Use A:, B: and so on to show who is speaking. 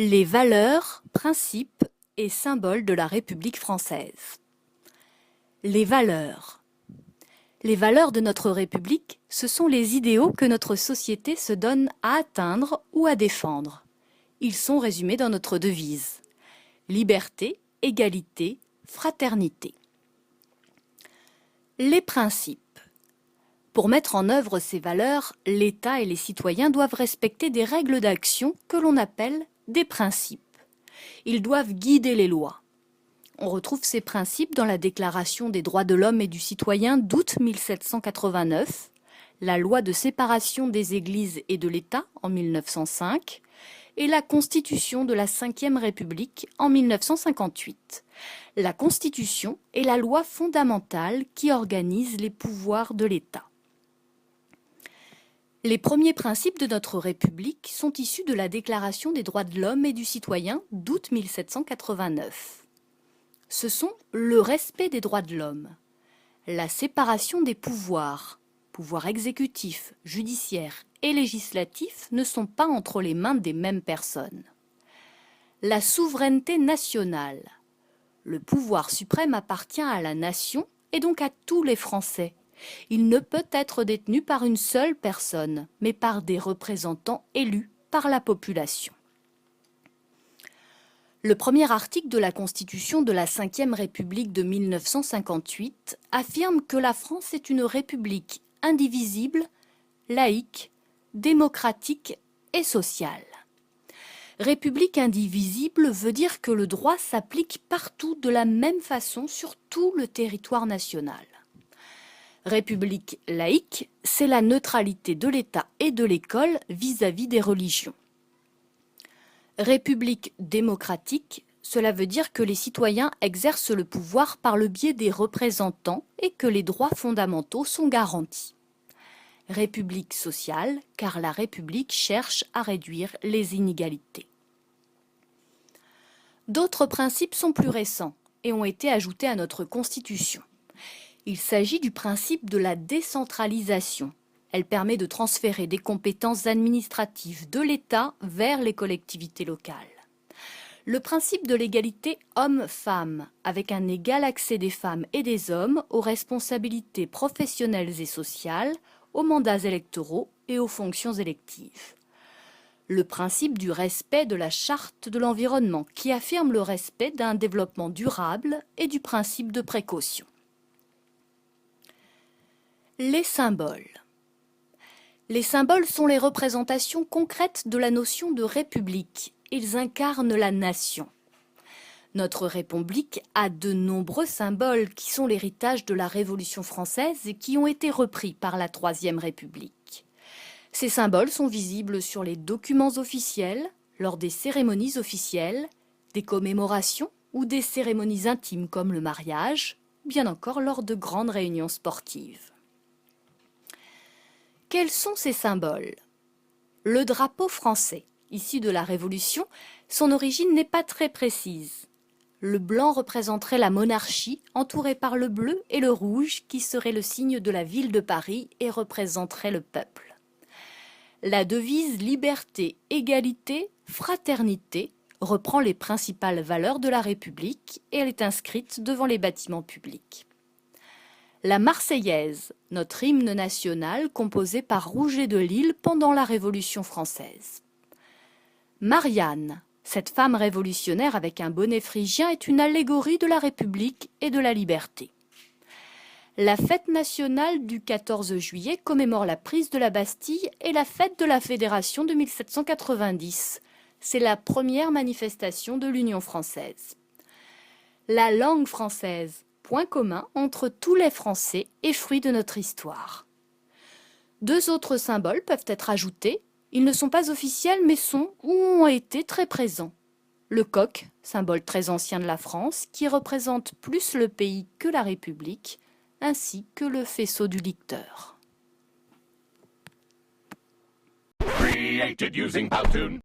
A: Les valeurs, principes et symboles de la République française. Les valeurs. Les valeurs de notre République, ce sont les idéaux que notre société se donne à atteindre ou à défendre. Ils sont résumés dans notre devise. Liberté, égalité, fraternité. Les principes. Pour mettre en œuvre ces valeurs, l'État et les citoyens doivent respecter des règles d'action que l'on appelle des principes. Ils doivent guider les lois. On retrouve ces principes dans la Déclaration des droits de l'homme et du citoyen d'août 1789, la loi de séparation des églises et de l'État en 1905 et la Constitution de la Ve République en 1958. La Constitution est la loi fondamentale qui organise les pouvoirs de l'État. Les premiers principes de notre République sont issus de la Déclaration des droits de l'homme et du citoyen d'août 1789. Ce sont le respect des droits de l'homme, la séparation des pouvoirs, pouvoirs exécutifs, judiciaires et législatifs ne sont pas entre les mains des mêmes personnes. La souveraineté nationale, le pouvoir suprême appartient à la nation et donc à tous les Français. Il ne peut être détenu par une seule personne, mais par des représentants élus par la population. Le premier article de la Constitution de la Ve République de 1958 affirme que la France est une république indivisible, laïque, démocratique et sociale. République indivisible veut dire que le droit s'applique partout de la même façon sur tout le territoire national. République laïque, c'est la neutralité de l'État et de l'école vis-à-vis des religions. République démocratique, cela veut dire que les citoyens exercent le pouvoir par le biais des représentants et que les droits fondamentaux sont garantis. République sociale, car la République cherche à réduire les inégalités. D'autres principes sont plus récents et ont été ajoutés à notre Constitution. Il s'agit du principe de la décentralisation. Elle permet de transférer des compétences administratives de l'État vers les collectivités locales. Le principe de l'égalité homme-femme, avec un égal accès des femmes et des hommes aux responsabilités professionnelles et sociales, aux mandats électoraux et aux fonctions électives. Le principe du respect de la Charte de l'environnement, qui affirme le respect d'un développement durable et du principe de précaution. Les symboles. Les symboles sont les représentations concrètes de la notion de république. Ils incarnent la nation. Notre République a de nombreux symboles qui sont l'héritage de la Révolution française et qui ont été repris par la Troisième République. Ces symboles sont visibles sur les documents officiels, lors des cérémonies officielles, des commémorations ou des cérémonies intimes comme le mariage, ou bien encore lors de grandes réunions sportives. Quels sont ces symboles? Le drapeau français, issu de la Révolution, son origine n'est pas très précise. Le blanc représenterait la monarchie, entouré par le bleu et le rouge, qui serait le signe de la ville de Paris et représenterait le peuple. La devise liberté, égalité, fraternité reprend les principales valeurs de la République et elle est inscrite devant les bâtiments publics. La Marseillaise, notre hymne national composé par Rouget de Lille pendant la Révolution française. Marianne, cette femme révolutionnaire avec un bonnet phrygien, est une allégorie de la République et de la liberté. La fête nationale du 14 juillet commémore la prise de la Bastille et la fête de la Fédération de 1790. C'est la première manifestation de l'Union française. La langue française, point commun entre tous les Français et fruit de notre histoire. Deux autres symboles peuvent être ajoutés. Ils ne sont pas officiels mais sont ou ont été très présents. Le coq, symbole très ancien de la France, qui représente plus le pays que la République, ainsi que le faisceau du licteur. Created using Powtoon.